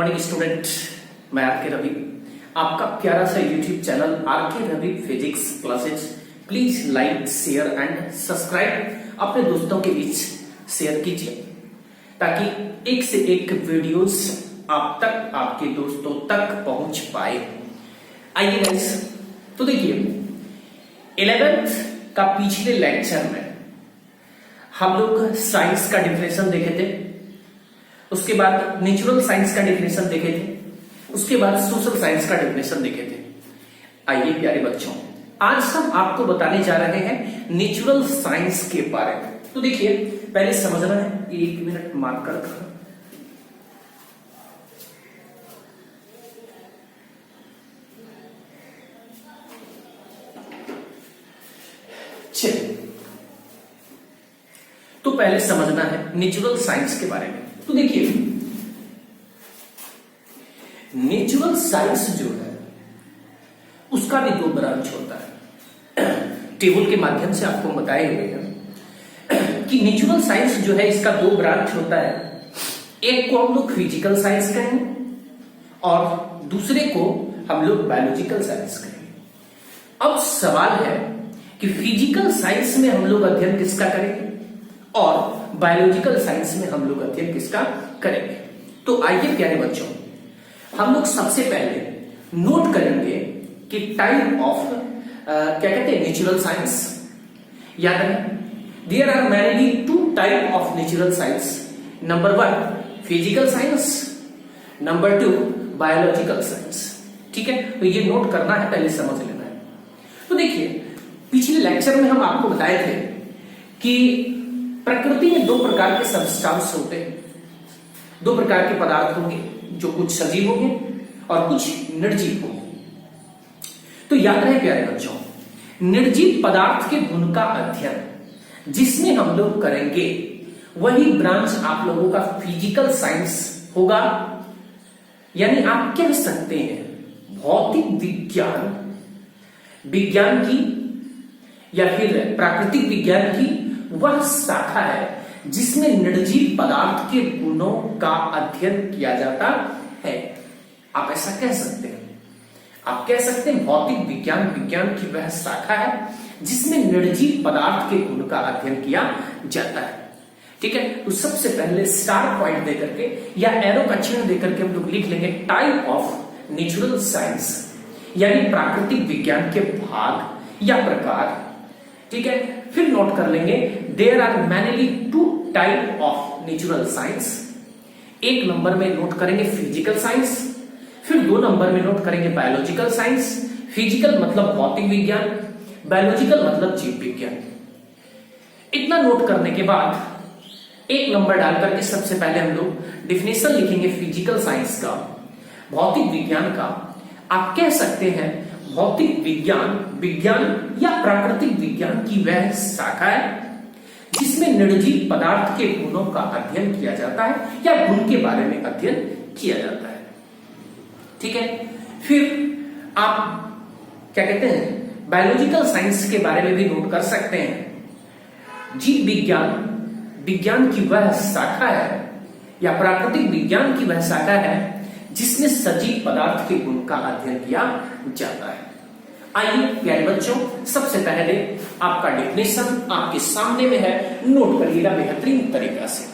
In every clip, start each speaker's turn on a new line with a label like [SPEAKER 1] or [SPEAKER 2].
[SPEAKER 1] Morning student, मैं are K Ravi, आपका प्यारा सा YouTube channel R K Ravi physics classes. Please like, share and subscribe अपने दोस्तों के बीच शेयर कीजिए ताकि एक से एक वीडियोस आप तक, आपके दोस्तों तक पहुंच पाए। आइए गाइस, तो देखिए 11th का पिछले लेक्चर में हम लोग साइंस का डिफिनेशन देखे थे, उसके बाद नेचुरल साइंस का डिफिनेशन देखे थे, उसके बाद सोशल साइंस का डिफिनेशन देखे थे। आइए प्यारे बच्चों, आज हम आपको बताने जा रहे हैं नेचुरल साइंस के बारे में। तो देखिए पहले समझना है, 1 मिनट मार्क कर रखना। चलिए, तो पहले समझना है नेचुरल साइंस के बारे में। तो देखिए नेचुरल साइंस जो है उसका भी 2 ब्रांच होता है। टेबल के माध्यम से आपको बताए हुए हैं कि नेचुरल साइंस जो है इसका 2 ब्रांच होता है। एक को हम लोग फिजिकल साइंस कहेंगे और दूसरे को हम लोग बायोलॉजिकल साइंस कहेंगे। अब सवाल है कि फिजिकल साइंस में हम लोग अध्ययन किसका करेंगे और बायोलॉजिकल साइंस में हम लोग अध्ययन किसका करेंगे। तो आइए प्यारे बच्चों, हम लोग सबसे पहले नोट करेंगे कि टाइप ऑफ क्या कहते हैं नेचुरल साइंस। याद है, there are mainly 2 type of natural science. Number 1 physical science, number 2 biological science. ठीक है, तो ये नोट करना है, पहले समझ लेना है। तो देखिए पिछले लेक्चर में हम आपको बताए थे कि प्रकृति में 2 प्रकार के सब्सटेंस होते हैं, 2 प्रकार के पदार्थ होंगे, जो कुछ सजीव होंगे और कुछ निर्जीव होंगे। तो याद रहे प्यारे बच्चों, निर्जीव पदार्थ के गुण का अध्ययन जिसमें हम लोग करेंगे वही ब्रांच आप लोगों का फिजिकल साइंस होगा। यानी आप कह सकते हैं भौतिक विज्ञान की या फिर प्राकृतिक विज्ञान की वह शाखा है जिसमें निर्जीव पदार्थ के गुणों का अध्ययन किया जाता है। आप ऐसा कह सकते हैं, आप कह सकते हैं भौतिक विज्ञान की वह शाखा है जिसमें निर्जीव पदार्थ के गुण का अध्ययन किया जाता है। ठीक है, तो सबसे पहले स्टार पॉइंट देकर के या एरो का चिन्ह देकर के हम लोग लिख लेंगे टाइप ऑफ नेचुरल साइंस, यानी प्राकृतिक विज्ञान के भाग या प्रकार। ठीक है, फिर नोट कर लेंगे there are mainly 2 type of natural science. 1 number में नोट करेंगे फिजिकल साइंस, फिर 2 नंबर में नोट करेंगे बायोलॉजिकल साइंस। फिजिकल मतलब भौतिक विज्ञान, बायोलॉजिकल मतलब जीव विज्ञान। इतना नोट करने के बाद 1 नंबर डाल करके सबसे पहले हम लोग डिफिनेशन लिखेंगे फिजिकल साइंस का, भौतिक विज्ञान का। आप कह सकते हैं भौतिक विज्ञान या प्राकृतिक विज्ञान की वह शाखा है जिसमें निर्जीव पदार्थ के गुणों का अध्ययन किया जाता है या गुण के बारे में अध्ययन किया जाता है। ठीक है, फिर आप क्या कहते हैं बायोलॉजिकल साइंस के बारे में भी नोट कर सकते हैं। जीव विज्ञान की वह शाखा है या प्राकृतिक विज्ञान की वह शाखा है जिसमें सजीव पदार्थ के गुण का अध्ययन किया जाता है। आइए प्यारे बच्चों, सबसे पहले आपका डेफिनेशन आपके सामने में है, नोट करिएगा बेहतरीन तरीका से।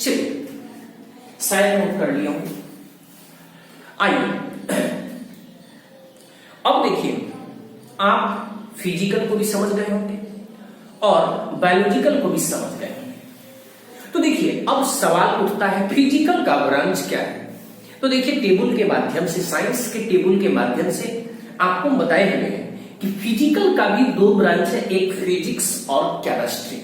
[SPEAKER 1] चलिए, शायद नोट कर लिया हूं। आइए अब देखिए, आप फिजिकल को भी समझ गए होंगे और बायोलॉजिकल को भी समझ गए होंगे। तो देखिए अब सवाल उठता है फिजिकल का ब्रांच क्या है। तो देखिए टेबल के माध्यम से, साइंस के टेबल के माध्यम से आपको बताए हुए हैं कि फिजिकल का भी 2 ब्रांच है, एक फिजिक्स और केमिस्ट्री।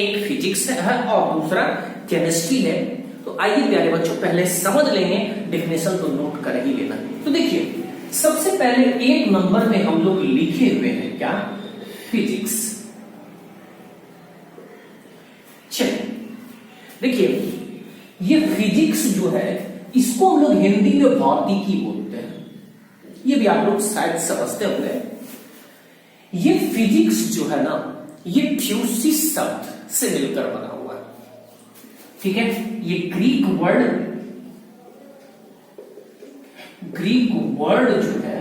[SPEAKER 1] एक फिजिक्स है और दूसरा केमिस्ट्री है। तो आइए प्यारे बच्चों पहले समझ लेंगे, डेफिनेशन तो नोट कर ही लेना। तो देखिए सबसे पहले 1 नंबर में हम लोग लिखे हुए हैं क्या, फिजिक्स। चलिए देखिए ये फिजिक्स जो है इसको हम लोग हिंदी में भौतिकी बोलते हैं। ये भी आप लोग शायद समझते होंगे। ये फिजिक्स जो है ना, ये फ्यूसिस शब्द से मिलकर बना हुआ है, ठीक है। ये ग्रीक वर्ड जो है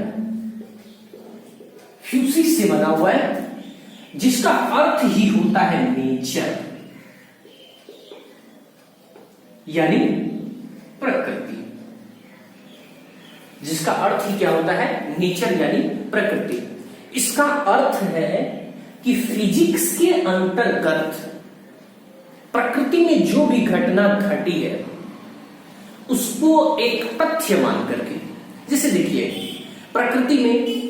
[SPEAKER 1] फ्यूसिस से बना हुआ है, जिसका अर्थ ही होता है नेचर, यानी प्रकृति। जिसका अर्थ ही क्या होता है? नेचर यानी प्रकृति। इसका अर्थ है कि फिजिक्स के अंतर्गत प्रकृति में जो भी घटना घटी है उसको एक तथ्य मान करके, जैसे देखिए प्रकृति में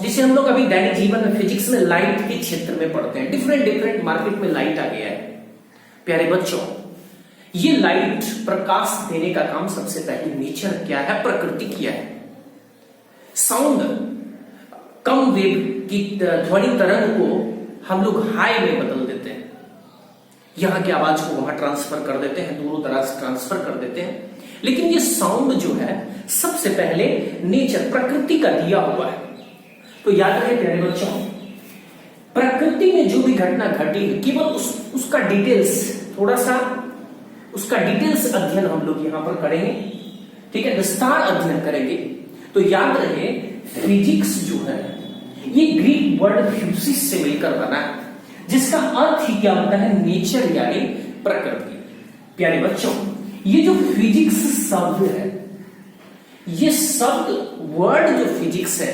[SPEAKER 1] जैसे हम लोग अभी दैनिक जीवन में फिजिक्स में लाइट के क्षेत्र में पढ़ते हैं, डिफरेंट मार्केट में लाइट आ गया है। प्यारे बच्चों, ये लाइट प्रकाश देने का काम सबसे पहले नेचर क्या है, प्रकृति किया है। साउंड, कम वेव की ध्वनि तरंग को हम लोग हाई में बदल देते हैं, यहां की आवाज को वहां ट्रांसफर कर देते हैं, दूरों दराज ट्रांसफर कर देते हैं। लेकिन ये साउंड जो है सबसे पहले नेचर, प्रकृति का दिया हुआ है। तो याद रहे प्यारे बच्चों, प्रकृति में जो भी घटना घटी है केवल उसका डिटेल्स, थोड़ा सा उसका डिटेल्स अध्ययन हम लोग यहां पर करेंगे, ठीक है, विस्तार अध्ययन करेंगे। तो याद रहे फिजिक्स जो है ये ग्रीक वर्ड फ्यूसिस से मिलकर बना है, जिसका अर्थ ही क्या होता है? नेचर यानी प्रकृति। प्यारे बच्चों, ये जो फिजिक्स शब्द है, ये शब्द वर्ड जो फिजिक्स है,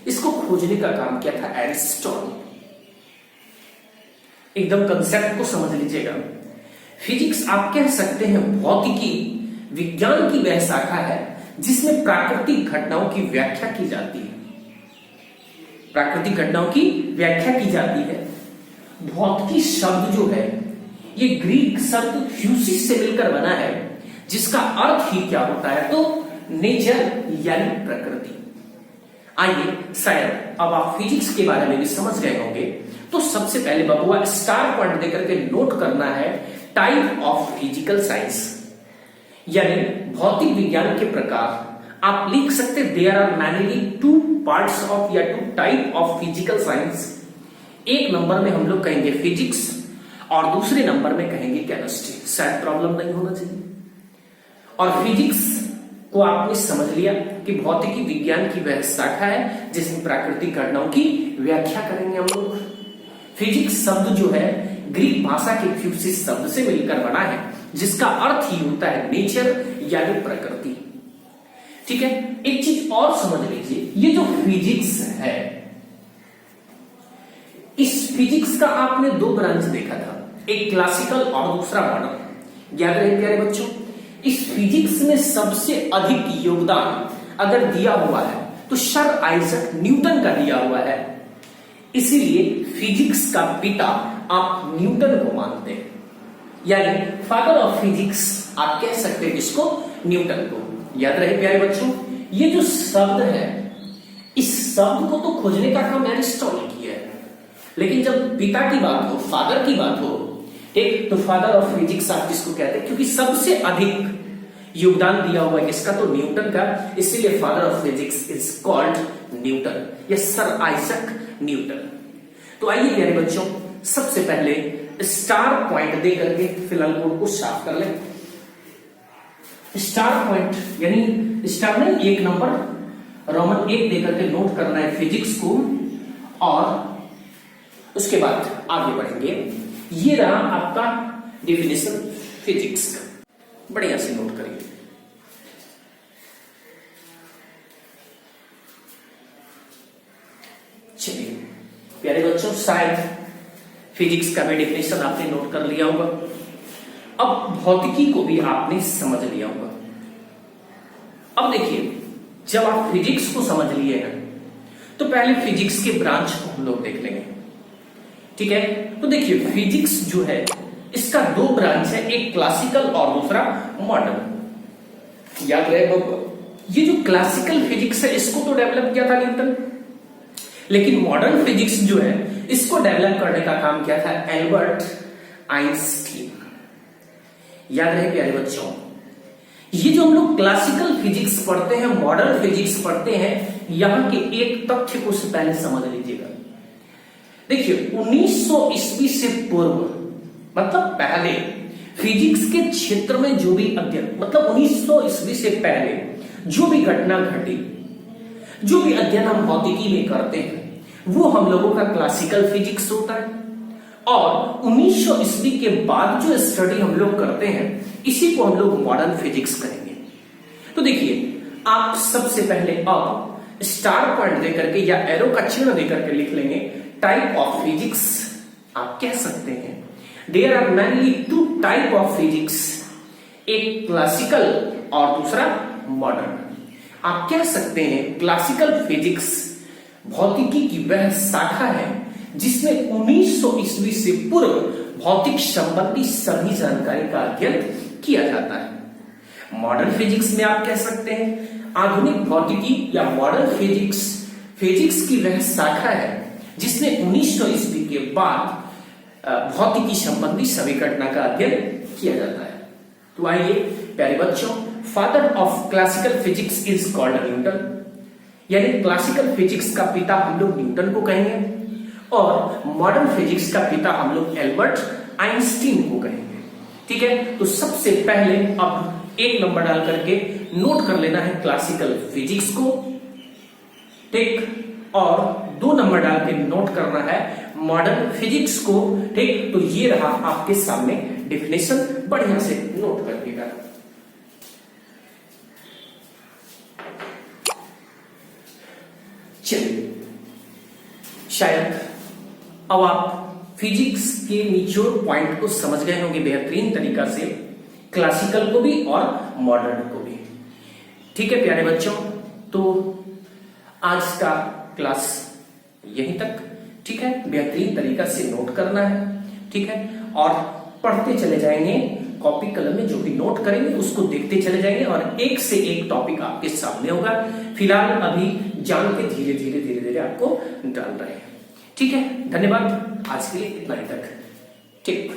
[SPEAKER 1] इसको खोजने का काम किया था एरिस्टोटल। एकदम कंसेप्ट को समझ लीजिएगा। फिजिक्स आप कह सकते हैं भौतिकी विज्ञान की वह शाखा है जिसमें प्राकृतिक घटनाओं की व्याख्या की जाती है। प्राकृतिक घटनाओं की व्याख्या की जाती है। भौतिकी शब्द जो है ये ग्रीक शब्द फ्यूसिस से मिलकर बना है, जिसका अर्थ ही क्या होता है? तो नेचर यानी प्रकृति। आइए, शायद अब आप फिजिक्स के बारे में भी समझ गए होंगे, तो सबसे पहले बबुआ स्टार पॉइंट देकर के नोट करना है टाइप ऑफ फिजिकल साइंस, यानी भौतिक विज्ञान के प्रकार। आप लिख सकते there are mainly two parts of या two type of physical science. एक नंबर में हम लोग कहेंगे फिजिक्स और दूसरे नंबर में कहेंगे केमिस्ट्री। शायद प्रॉब्लम नहीं होना चाहिए। और फिजिक्स को आपने समझ लिया कि भौतिकी विज्ञान की वह शाखा है जिसमें प्राकृतिक घटनाओं की व्याख्या करेंगे हम लोग। फिजिक्स शब्द जो है ग्रीक भाषा के फ्यूसिस शब्द से मिलकर बना है, जिसका अर्थ ही होता है नेचर यानी प्रकृति। ठीक है, एक चीज और समझ लीजिए, ये जो फिजिक्स है, इस फिजिक्स का आपने दो ब्रांच देखा था, एक क्लासिकल और दूसरा मॉडर्न। याद रहे प्यारे बच्चों, इस फिजिक्स में सबसे अधिक योगदान अगर दिया हुआ है तो सर आइजक न्यूटन का दिया हुआ है। इसीलिए फिजिक्स का पिता आप न्यूटन को मानते हैं, यानी फादर ऑफ फिजिक्स आप कह सकते हैं इसको, न्यूटन को। याद रहे प्यारे बच्चों, ये जो शब्द है, इस शब्द को तो खोजने का काम एरिस्टोटल ने किया है, लेकिन जब पिता की बात हो, फादर की बात हो, ठीक, तो फादर ऑफ फिजिक्स आप किसको कहते हैं? क्योंकि सबसे अधिक योगदान दिया हुआ है किसका? तो न्यूटन का। इसीलिए father of physics is called Newton या सर आइजक न्यूटन। तो आइए प्यारे बच्चों, सबसे पहले स्टार पॉइंट दे करके फिलहाल बोर्ड को साफ कर लें। स्टार पॉइंट यानी स्टार में एक नंबर रोमन 1 देकर के नोट करना है फिजिक्स को, और उसके बाद आगे बढ़ेंगे। ये रहा आपका डेफिनेशन फिजिक्स का, बढ़िया से नोट करिए। चलिए प्यारे बच्चों, शायद फिजिक्स का भी डेफिनेशन आपने नोट कर लिया होगा। अब भौतिकी को भी आपने समझ लिया होगा। अब देखिए, जब आप फिजिक्स को समझ लिए हैं तो पहले फिजिक्स के ब्रांच को हम लोग देख लेंगे। ठीक है, तो देखिए फिजिक्स जो है इसका दो ब्रांच है, एक क्लासिकल और दूसरा मॉडर्न। याद रहे बाबू, ये जो क्लासिकल फिजिक्स है इसको तो डेवलप किया था न्यूटन, लेकिन मॉडर्न फिजिक्स जो है इसको डेवलप करने का काम किया था एल्बर्ट आइंस्टीन। याद रहे प्यारे बच्चों, ये जो हम लोग क्लासिकल फिजिक्स पढ़ते हैं, मॉडर्न फिजिक्स पढ़ते हैं, यहां के एक तथ्य को से पहले समझ लीजिएगा। देखिए 1900 ईस्वी से पूर्व, मतलब पहले, फिजिक्स के क्षेत्र में जो भी अध्ययन, मतलब 1900 ईस्वी से पहले जो भी घटना घटी, जो भी अध्ययन हम भौतिकी में करते हैं, वो हम लोगों का क्लासिकल फिजिक्स होता है। और 1900 ईस्वी के बाद जो स्टडी हम लोग करते हैं, इसी को हम लोग मॉडर्न फिजिक्स करेंगे। तो देखिए, आप सबसे पहले अब स्टार पॉइंट देकर के या एरो का चिन्ह देकर के लिख लेंगे टाइप ऑफ फिजिक्स। आप कह सकते हैं there are mainly two type of physics, एक क्लासिकल और दूसरा मॉडर्न। आप कह सकते हैं क्लासिकल फिजिक्स भौतिकी की वह शाखा है जिसमें 1900 ईस्वी से पूर्व भौतिक संबंधी सभी जानकारी का अध्ययन किया जाता है। मॉडर्न फिजिक्स में आप कह सकते हैं आधुनिक भौतिकी या मॉडर्न फिजिक्स, फिजिक्स की वह शाखा है जिसने 1900 ईस्वी के बाद भौतिकी संबंधी सभी घटना का अध्ययन किया जाता है। तो आइए प्यारे बच्चों, father of classical physics is called Newton, यानी क्लासिकल फिजिक्स का पिता हम लोग न्यूटन को कहेंगे और मॉडर्न फिजिक्स का पिता हम लोग एल्बर्ट आइंस्टीन को कहेंगे। ठीक है, तो सबसे पहले अब 1 नंबर डाल करके नोट कर लेना है क्लासिकल फिजिक्स को, ठीक, और 2 नंबर डाल के नोट करना है मॉडर्न फिजिक्स को। ठीक, तो ये रहा आपके सामने डेफिनेशन, बढ़िया से नोट करिएगा। चलिए, शायद अब आप फिजिक्स के निचोड़ पॉइंट को समझ गए होंगे बेहतरीन तरीका से, क्लासिकल को भी और मॉडर्न को भी। ठीक है प्यारे बच्चों, तो आज का क्लास यहीं तक। ठीक है, बेहतरीन तरीका से नोट करना है, ठीक है, और पढ़ते चले जाएंगे, कॉपी कलम में जो भी नोट करेंगे उसको देखते चले जाएंगे और एक से एक टॉपिक आपके सामने होगा। फिलहाल अभी जान के धीरे धीरे आपको डाल रहे हैं। ठीक है, धन्यवाद, आज के लिए इतना ही तक। ठीक।